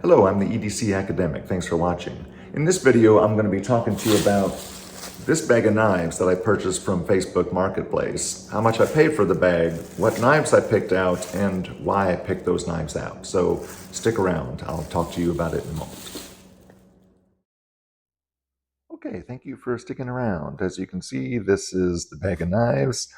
Hello, I'm the EDC Academic. Thanks for watching. In this video, I'm going to be talking to you about this bag of knives that I purchased from Facebook Marketplace, how much I paid for the bag, what knives I picked out, and why I picked those knives out. So stick around. I'll talk to you about it in a moment. Okay, thank you for sticking around. As you can see, this is the bag of knives.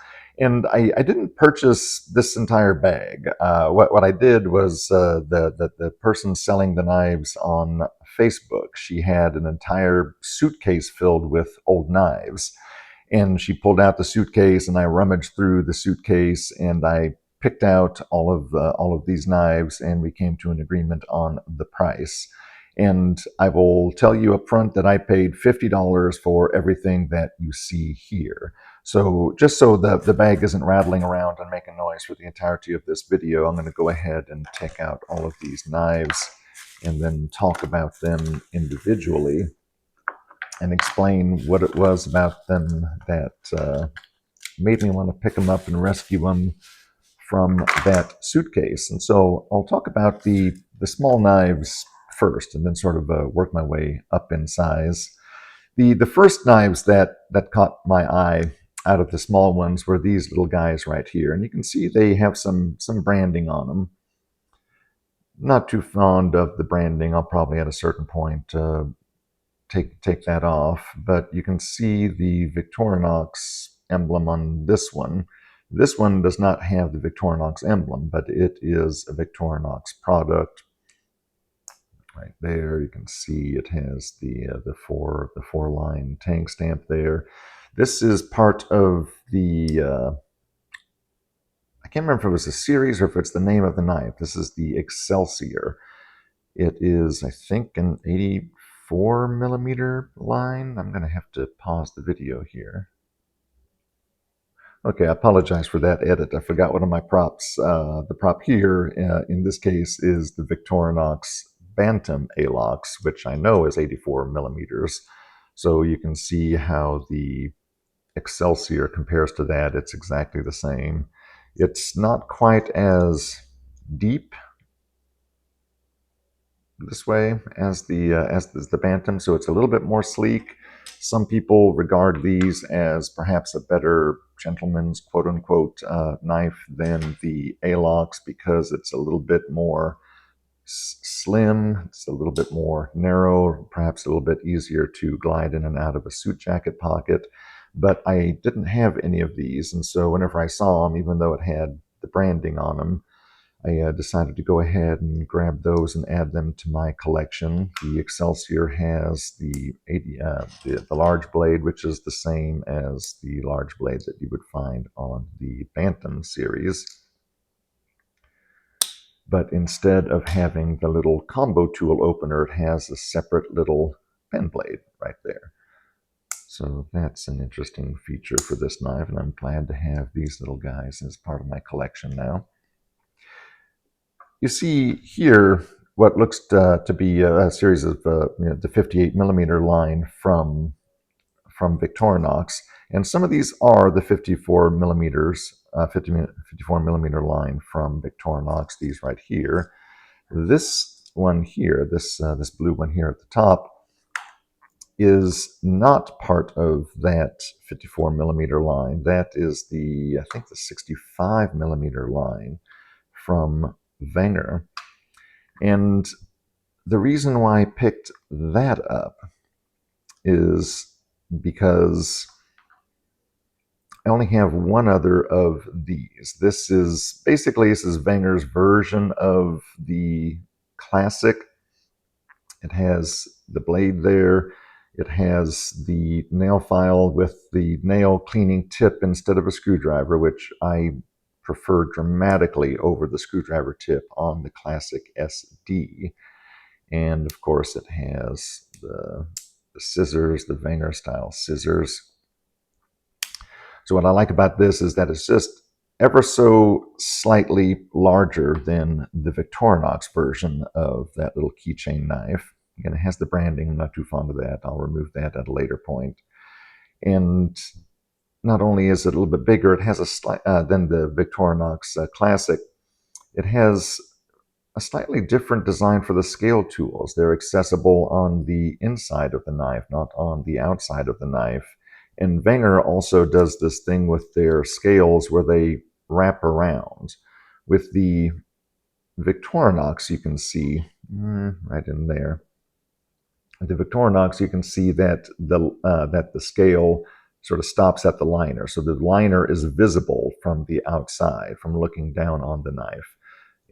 And I didn't purchase this entire bag. What I did was the person selling the knives on Facebook, she had an entire suitcase filled with old knives. And she pulled out the suitcase, and I rummaged through the suitcase, and I picked out all of these knives, and we came to an agreement on the price. And I will tell you up front that I paid $50 for everything that you see here. So just so the bag isn't rattling around and making noise for the entirety of this video, I'm going to go ahead and take out all of these knives and then talk about them individually and explain what it was about them that made me want to pick them up and rescue them from that suitcase. And so I'll talk about the small knives first and then sort of work my way up in size. The first knives that caught my eye out of the small ones were these little guys right here. And you can see they have some branding on them. Not too fond of the branding. I'll probably at a certain point take that off. But you can see the Victorinox emblem on this one. This one does not have the Victorinox emblem, but it is a Victorinox product. Right there, you can see it has the four line tank stamp there. This is part of the I can't remember if it was a series or if it's the name of the knife. This is the Excelsior. It is, I think, an 84 millimeter line. I'm going to have to pause the video here. Okay, I apologize for that edit. I forgot one of my props. The prop here, in this case, is the Victorinox Bantam Alox, which I know is 84 millimeters. So you can see how the Excelsior compares to that. It's exactly the same. It's not quite as deep this way as the Bantam, so it's a little bit more sleek. Some people regard these as perhaps a better gentleman's quote-unquote knife than the Alox because it's a little bit more slim, it's a little bit more narrow, perhaps a little bit easier to glide in and out of a suit jacket pocket. But I didn't have any of these, and so whenever I saw them, even though it had the branding on them, I decided to go ahead and grab those and add them to my collection. The Excelsior has the large blade, which is the same as the large blade that you would find on the Bantam series. But instead of having the little combo tool opener, it has a separate little pen blade right there. So that's an interesting feature for this knife, and I'm glad to have these little guys as part of my collection now. You see here what looks to be a series of the 58 millimeter line from Victorinox, and some of these are the 54 millimeter line from Victorinox. These right here. This one here, this blue one here at the top, is not part of that 54 millimeter line. That is I think the 65 millimeter line from Wenger. And the reason why I picked that up is because I only have one other of these. This is Wenger's version of the Classic. It has the blade there. It has the nail file with the nail cleaning tip instead of a screwdriver, which I prefer dramatically over the screwdriver tip on the Classic SD. And of course it has the scissors, the Wenger style scissors. So what I like about this is that it's just ever so slightly larger than the Victorinox version of that little keychain knife. Again, it has the branding. I'm not too fond of that. I'll remove that at a later point. And not only is it a little bit bigger, it has than the Victorinox Classic. It has a slightly different design for the scale tools. They're accessible on the inside of the knife, not on the outside of the knife. And Wenger also does this thing with their scales where they wrap around. With the Victorinox, you can see right in there. The Victorinox, you can see that the scale sort of stops at the liner, so the liner is visible from the outside, from looking down on the knife.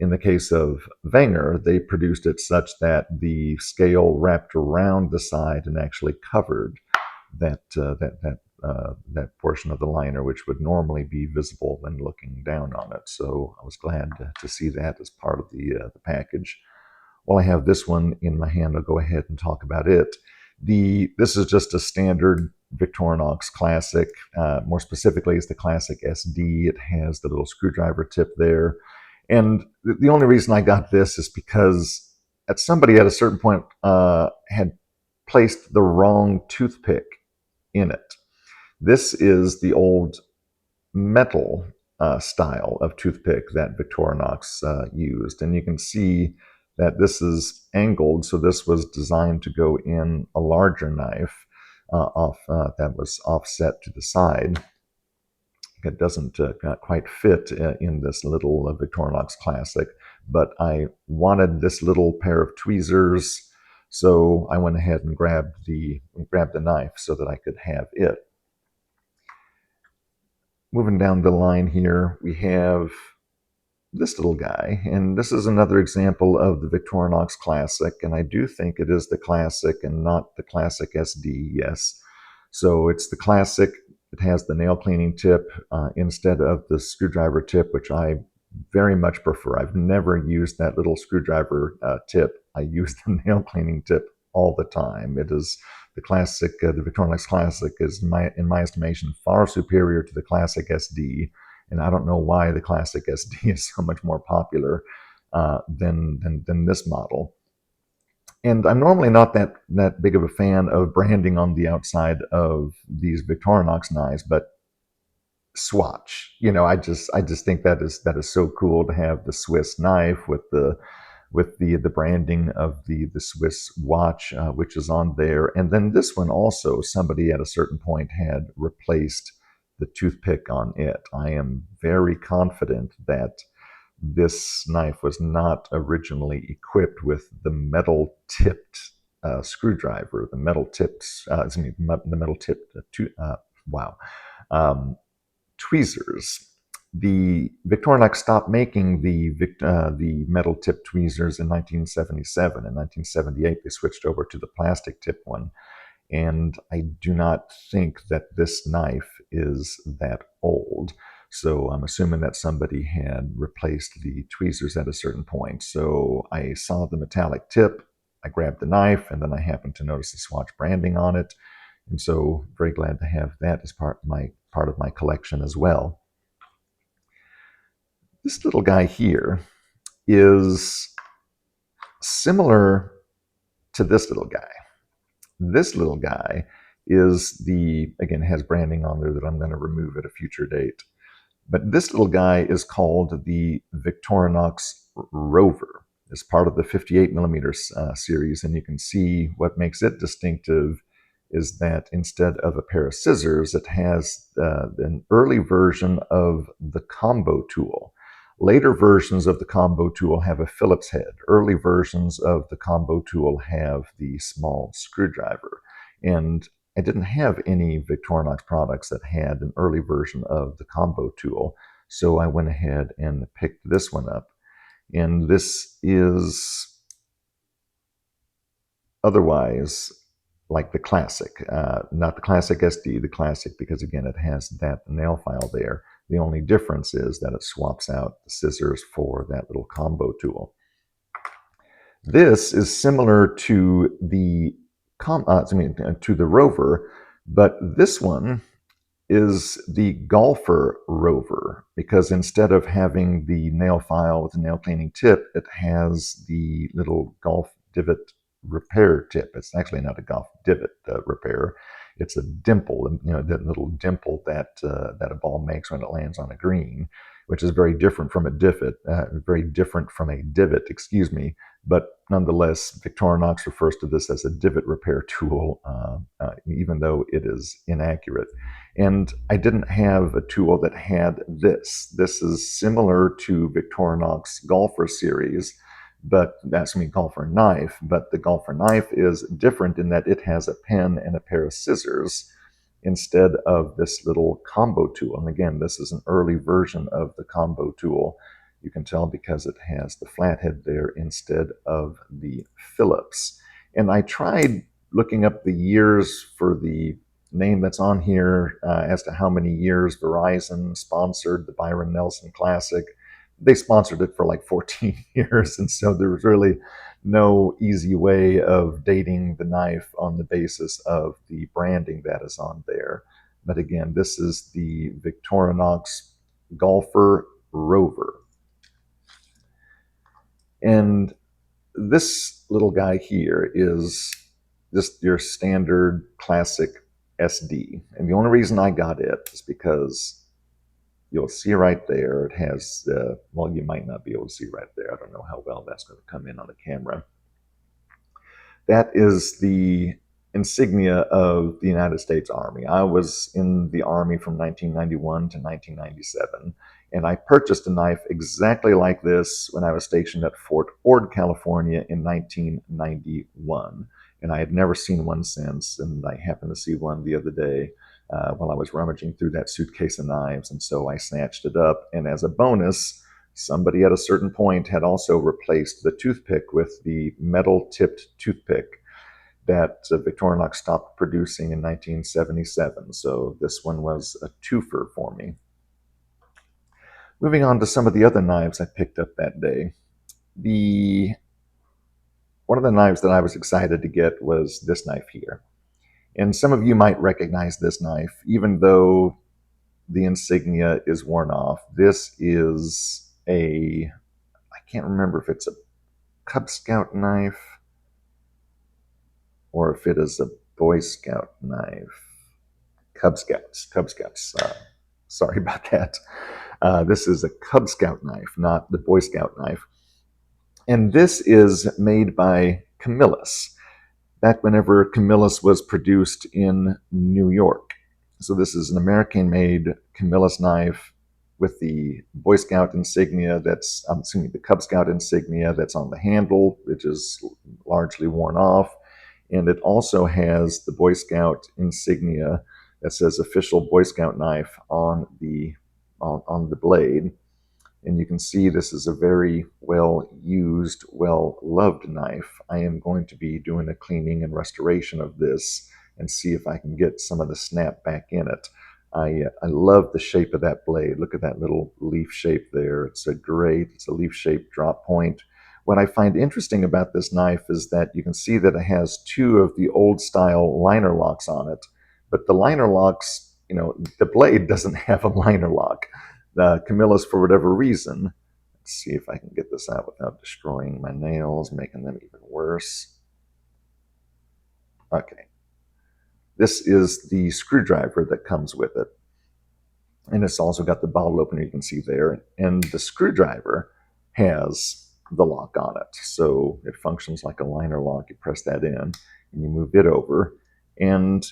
In the case of Wenger, they produced it such that the scale wrapped around the side and actually covered that portion of the liner, which would normally be visible when looking down on it. So I was glad to see that as part of the package. While I have this one in my hand, I'll go ahead and talk about it. This is just a standard Victorinox Classic. More specifically, it's the Classic SD. It has the little screwdriver tip there. And the only reason I got this is because somebody at a certain point had placed the wrong toothpick in it. This is the old metal style of toothpick that Victorinox used. And you can see that this is angled, so this was designed to go in a larger knife that was offset to the side. It doesn't quite fit in this little Victorinox Classic, but I wanted this little pair of tweezers, so I went ahead and grabbed the knife so that I could have it. Moving down the line here, we have this little guy, and this is another example of the Victorinox Classic, and I do think it is the Classic and not the Classic SD, yes. So it's the Classic. It has the nail cleaning tip instead of the screwdriver tip, which I very much prefer. I've never used that little screwdriver tip. I use the nail cleaning tip all the time. It is the Classic, the Victorinox Classic is, in my estimation, far superior to the Classic SD. And I don't know why the Classic SD is so much more popular than this model. And I'm normally not that big of a fan of branding on the outside of these Victorinox knives, but Swatch, I just think that is so cool to have the Swiss knife with the branding of the Swiss watch, which is on there. And then this one also, somebody at a certain point had replaced the toothpick on it. I am very confident that this knife was not originally equipped with the metal-tipped screwdriver, the metal-tipped tweezers. The Victorinox stopped making the metal-tipped tweezers in 1977. In 1978, they switched over to the plastic-tip one. And I do not think that this knife is that old. So I'm assuming that somebody had replaced the tweezers at a certain point. So I saw the metallic tip, I grabbed the knife, and then I happened to notice the Swatch branding on it. And so very glad to have that as part of my collection as well. This little guy here is similar to this little guy. This little guy is again, has branding on there that I'm going to remove at a future date. But this little guy is called the Victorinox Rover. It's part of the 58 millimeter series, and you can see what makes it distinctive is that instead of a pair of scissors, it has an early version of the combo tool. Later versions of the combo tool have a Phillips head. Early versions of the combo tool have the small screwdriver. And I didn't have any Victorinox products that had an early version of the combo tool. So I went ahead and picked this one up. And this is otherwise like the Classic, not the Classic SD, the Classic, because again, it has that nail file there. The only difference is that it swaps out the scissors for that little combo tool. This is similar to the Rover, but this one is the Golfer Rover, because instead of having the nail file with the nail cleaning tip, it has the little golf divot repair tip. It's actually not a golf divot repair. It's a dimple, that little dimple that a ball makes when it lands on a green. which is very different from a divot, excuse me. But nonetheless, Victorinox refers to this as a divot repair tool, even though it is inaccurate. And I didn't have a tool that had this. This is similar to Victorinox Golfer series, but that's golfer knife. But the golfer knife is different in that it has a pen and a pair of scissors instead of this little combo tool. And again, this is an early version of the combo tool. You can tell because it has the flathead there instead of the Phillips. And I tried looking up the years for the name that's on here as to how many years Verizon sponsored the Byron Nelson Classic. They sponsored it for like 14 years, and so there was really no easy way of dating the knife on the basis of the branding that is on there. But again, this is the Victorinox Golfer Rover. And this little guy here is just your standard classic SD. And the only reason I got it is because you'll see right there, it has, well, you might not be able to see right there. I don't know how well that's going to come in on the camera. That is the insignia of the United States Army. I was in the Army from 1991 to 1997, and I purchased a knife exactly like this when I was stationed at Fort Ord, California in 1991. And I had never seen one since, and I happened to see one the other day while I was rummaging through that suitcase of knives, and so I snatched it up. And as a bonus, somebody at a certain point had also replaced the toothpick with the metal-tipped toothpick that Victorinox stopped producing in 1977. So this one was a twofer for me. Moving on to some of the other knives I picked up that day. One of the knives that I was excited to get was this knife here. And some of you might recognize this knife, even though the insignia is worn off. This is I can't remember if it's a Cub Scout knife or if it is a Boy Scout knife. Cub Scouts. Sorry about that. This is a Cub Scout knife, not the Boy Scout knife. And this is made by Camillus, back whenever Camillus was produced in New York. So this is an American-made Camillus knife with the Boy Scout insignia the Cub Scout insignia that's on the handle, which is largely worn off. And it also has the Boy Scout insignia that says official Boy Scout knife on the blade. And you can see this is a very well-used, well-loved knife. I am going to be doing a cleaning and restoration of this and see if I can get some of the snap back in it. I love the shape of that blade. Look at that little leaf shape there. It's a leaf-shaped drop point. What I find interesting about this knife is that you can see that it has two of the old-style liner locks on it, but the liner locks, the blade doesn't have a liner lock. Camillus, for whatever reason, let's see if I can get this out without destroying my nails, making them even worse. Okay. This is the screwdriver that comes with it. And it's also got the bottle opener you can see there. And the screwdriver has the lock on it. So it functions like a liner lock. You press that in and you move it over. And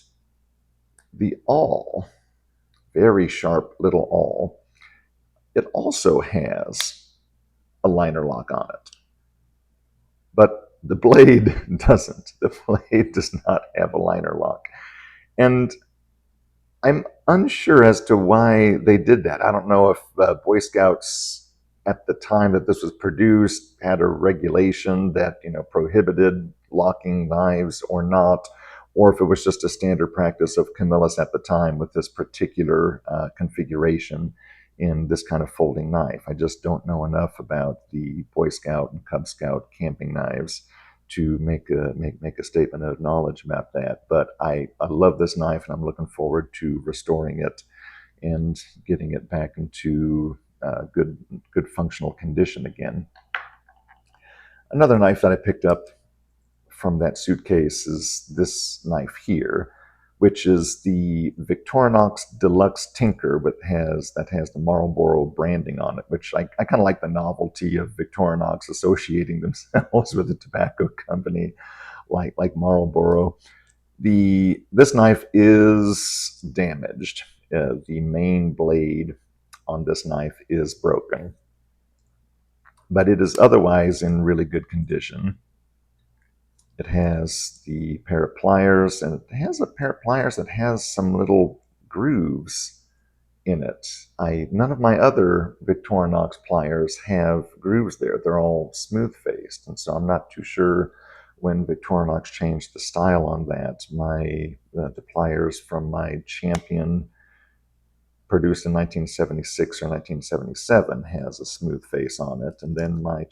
the awl, very sharp little awl, it also has a liner lock on it. But the blade doesn't. The blade does not have a liner lock. And I'm unsure as to why they did that. I don't know if Boy Scouts at the time that this was produced had a regulation that prohibited locking knives or not, or if it was just a standard practice of Camillus at the time with this particular configuration in this kind of folding knife. I just don't know enough about the Boy Scout and Cub Scout camping knives to make a statement of knowledge about that. But I love this knife, and I'm looking forward to restoring it and getting it back into good functional condition again. Another knife that I picked up from that suitcase is this knife here, which is the Victorinox Deluxe Tinker, that has the Marlboro branding on it, which I kind of like the novelty of Victorinox associating themselves with a tobacco company like Marlboro. This knife is damaged. The main blade on this knife is broken, but it is otherwise in really good condition. It has the pair of pliers, and it has a pair of pliers that has some little grooves in it. None of my other Victorinox pliers have grooves there. They're all smooth faced, and so I'm not too sure when Victorinox changed the style on that. The pliers from my Champion, produced in 1976 or 1977, has a smooth face on it, and then my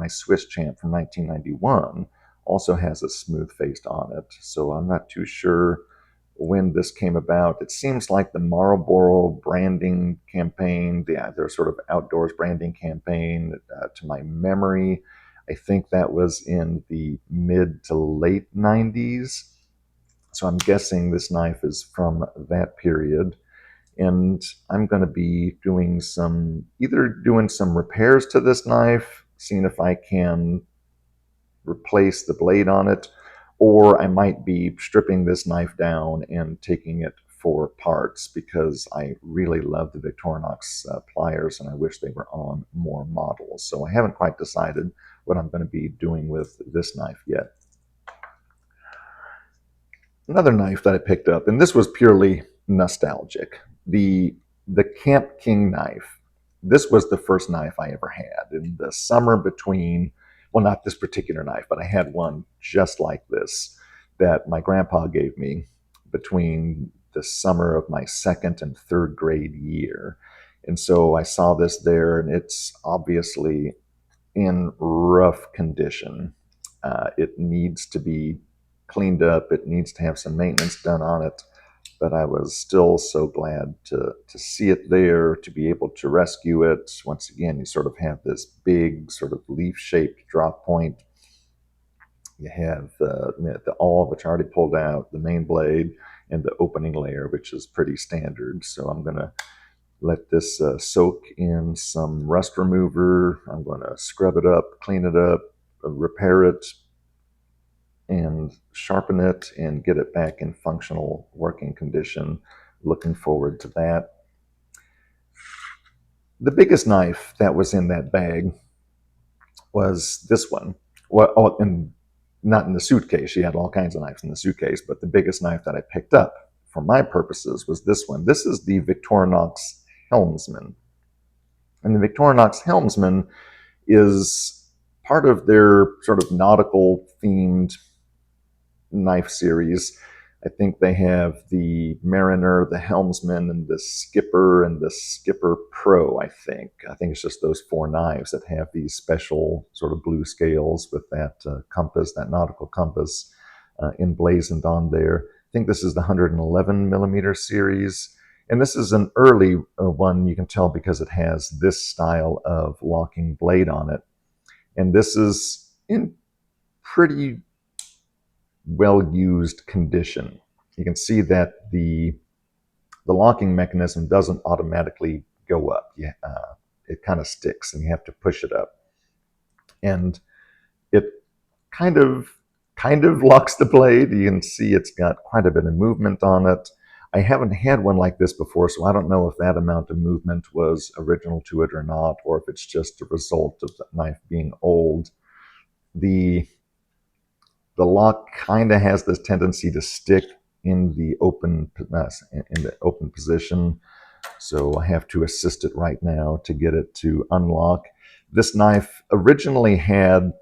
Swiss Champ from 1991 also has a smooth face on it. So I'm not too sure when this came about. It seems like the Marlboro branding campaign, their sort of outdoors branding campaign, to my memory, I think that was in the mid to late 90s. So I'm guessing this knife is from that period. And I'm going to be either doing some repairs to this knife, seeing if I can replace the blade on it, or I might be stripping this knife down and taking it for parts, because I really love the Victorinox pliers and I wish they were on more models. So I haven't quite decided what I'm going to be doing with this knife yet. Another knife that I picked up, and this was purely nostalgic, the Camp King knife. This was the first knife I ever had in the summer between, well, not this particular knife, but I had one just like this that my grandpa gave me between the summer of my second and third grade year. And so I saw this there, and it's obviously in rough condition. It needs to be cleaned up. It needs to have some maintenance done on it. But I was still so glad to see it there, to be able to rescue it. Once again, you sort of have this big sort of leaf-shaped drop point. You have the awl, which I already pulled out, the main blade, and the opening layer, which is pretty standard. So I'm going to let this soak in some rust remover. I'm going to scrub it up, clean it up, repair it, and sharpen it and get it back in functional working condition. Looking forward to that. The biggest knife that was in that bag was this one. Well, and not in the suitcase. She had all kinds of knives in the suitcase, but the biggest knife that I picked up for my purposes was this one. This is the Victorinox Helmsman. And the Victorinox Helmsman is part of their sort of nautical themed knife series. I think they have the Mariner, the Helmsman, and the Skipper Pro. I think it's just those four knives that have these special sort of blue scales with that compass, that nautical compass, emblazoned on there. I think this is the 111 millimeter series, and this is an early one. You can tell because it has this style of locking blade on it, and this is in pretty well-used condition. You can see that the locking mechanism doesn't automatically go up. It kind of sticks, and you have to push it up, and it kind of locks the blade. You can see it's got quite a bit of movement on it. I haven't had one like this before, so I don't know if that amount of movement was original to it or not, or if it's just a result of the knife being old. The lock kind of has this tendency to stick in the open position, so I have to assist it right now to get it to unlock. This knife originally had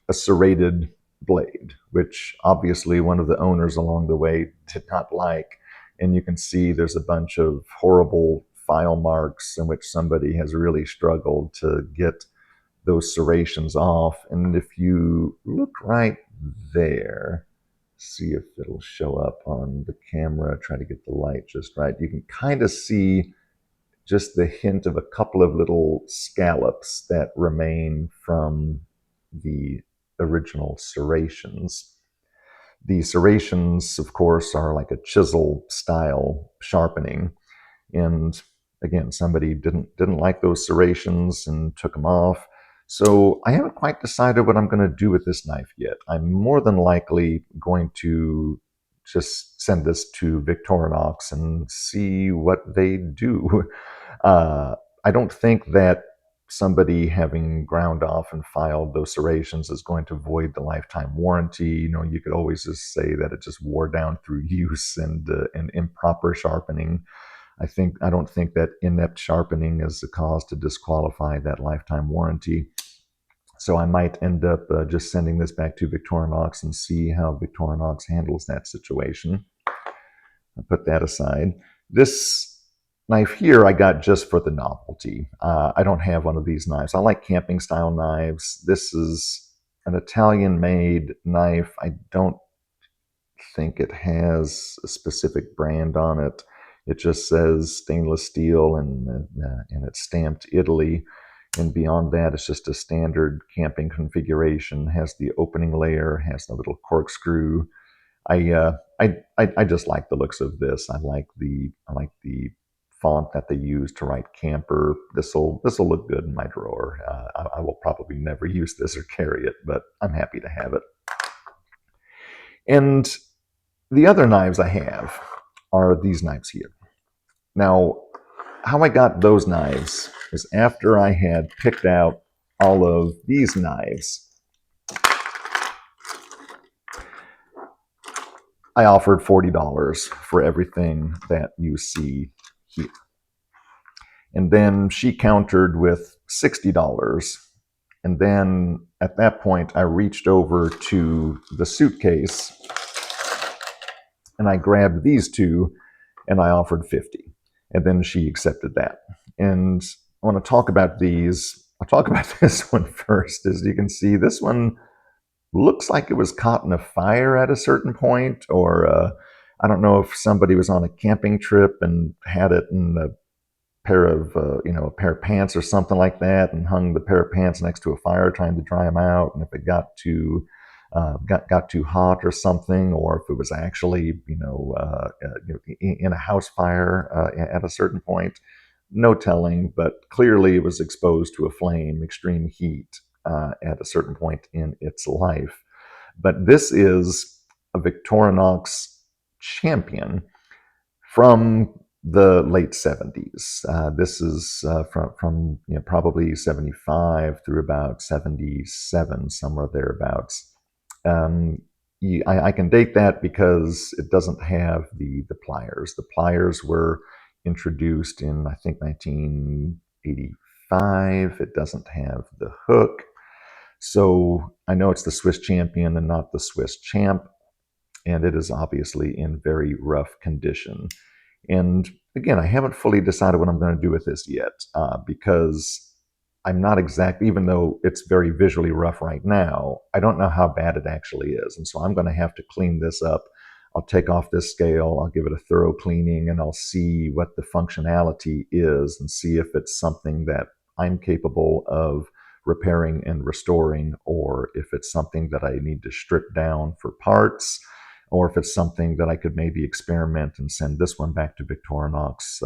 a serrated blade, which obviously one of the owners along the way did not like, and you can see there's a bunch of horrible file marks in which somebody has really struggled to get those serrations off. And if you look right there, see if it'll show up on the camera, try to get the light just right, you can kind of see just the hint of a couple of little scallops that remain from the original serrations. The serrations, of course, are like a chisel style sharpening. And again, somebody didn't like those serrations and took them off. So I haven't quite decided what I'm going to do with this knife yet. I'm more than likely going to just send this to Victorinox and see what they do. Uh, I don't think that somebody having ground off and filed those serrations is going to void the lifetime warranty. You know, you could always just say that it just wore down through use and improper sharpening. I don't think that inept sharpening is the cause to disqualify that lifetime warranty. So I might end up just sending this back to Victorinox and see how Victorinox handles that situation. I'll put that aside. This knife here I got just for the novelty. I don't have one of these knives. I like camping style knives. This is an Italian made knife. I don't think it has a specific brand on it. It just says stainless steel and it's stamped Italy. And beyond that, it's just a standard camping configuration. Has the opening layer, has the little corkscrew. I just like the looks of this. I like the font that they use to write camper. This'll look good in my drawer. I will probably never use this or carry it, but I'm happy to have it. And the other knives I have are these knives here. Now, how I got those knives is after I had picked out all of these knives, I offered $40 for everything that you see here. And then she countered with $60. And then at that point, I reached over to the suitcase and I grabbed these two and I offered 50. And then she accepted that. And I want to talk about these. I'll talk about this one first. As you can see, this one looks like it was caught in a fire at a certain point, or I don't know if somebody was on a camping trip and had it in a pair of a pair of pants or something like that, and hung the pair of pants next to a fire trying to dry them out. And if it got too hot or something, or if it was actually in a house fire at a certain point, no telling. But clearly, it was exposed to a flame, extreme heat at a certain point in its life. But this is a Victorinox Champion from the late 70s. This is from probably 75 through about 77, somewhere thereabouts. I can date that because it doesn't have the pliers. The pliers were introduced in, I think, 1985. It doesn't have the hook. So I know it's the Swiss Champion and not the Swiss Champ, and it is obviously in very rough condition. And again, I haven't fully decided what I'm going to do with this yet because I'm not exactly, even though it's very visually rough right now, I don't know how bad it actually is. And so I'm going to have to clean this up. I'll take off this scale, I'll give it a thorough cleaning, and I'll see what the functionality is and see if it's something that I'm capable of repairing and restoring, or if it's something that I need to strip down for parts, or if it's something that I could maybe experiment and send this one back to Victorinox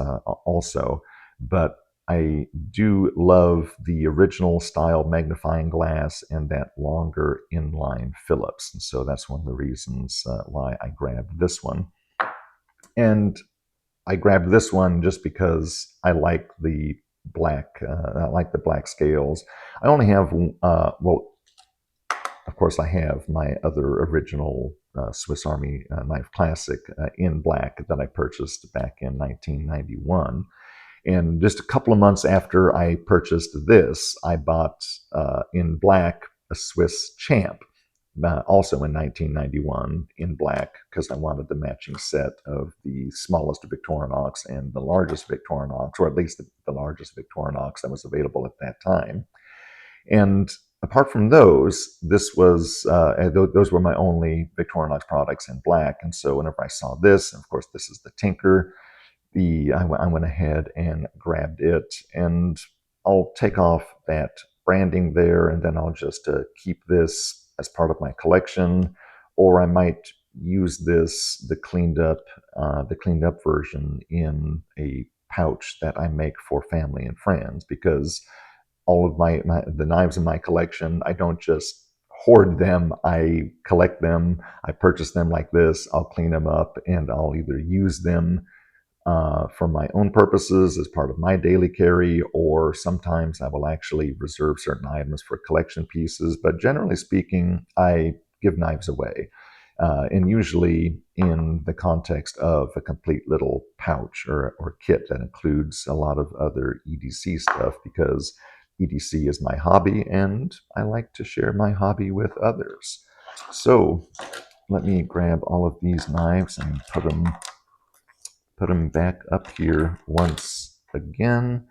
also. But I do love the original style magnifying glass and that longer inline Phillips. And so that's one of the reasons why I grabbed this one. And I grabbed this one just because I like the black scales. I only have, well, of course I have my other original Swiss Army knife classic in black that I purchased back in 1991. And just a couple of months after I purchased this, I bought in black a Swiss Champ, also in 1991 in black, because I wanted the matching set of the smallest Victorinox and the largest Victorinox, or at least the largest Victorinox that was available at that time. And apart from those, those were my only Victorinox products in black. And so whenever I saw this, and of course this is the Tinker, I went ahead and grabbed it, and I'll take off that branding there, and then I'll just keep this as part of my collection, or I might use the cleaned up version in a pouch that I make for family and friends, because all of the knives in my collection, I don't just hoard them. I collect them. I purchase them like this. I'll clean them up and I'll either use them for my own purposes as part of my daily carry, or sometimes I will actually reserve certain items for collection pieces. But generally speaking, I give knives away. And usually in the context of a complete little pouch or kit that includes a lot of other EDC stuff, because EDC is my hobby and I like to share my hobby with others. So let me grab all of these knives and put them back up here once again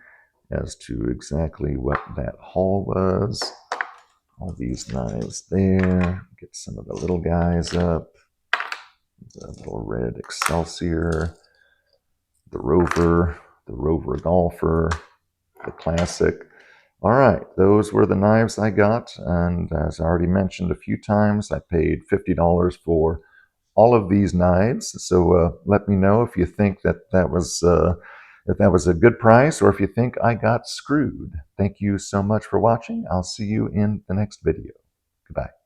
as to exactly what that haul was. All these knives there. Get some of the little guys up. The little red Excelsior, the Rover Golfer, the Classic. All right, those were the knives I got, and as I already mentioned a few times, I paid $50 for all of these knives. So let me know if you think that was a good price, or if you think I got screwed. Thank you so much for watching. I'll see you in the next video. Goodbye.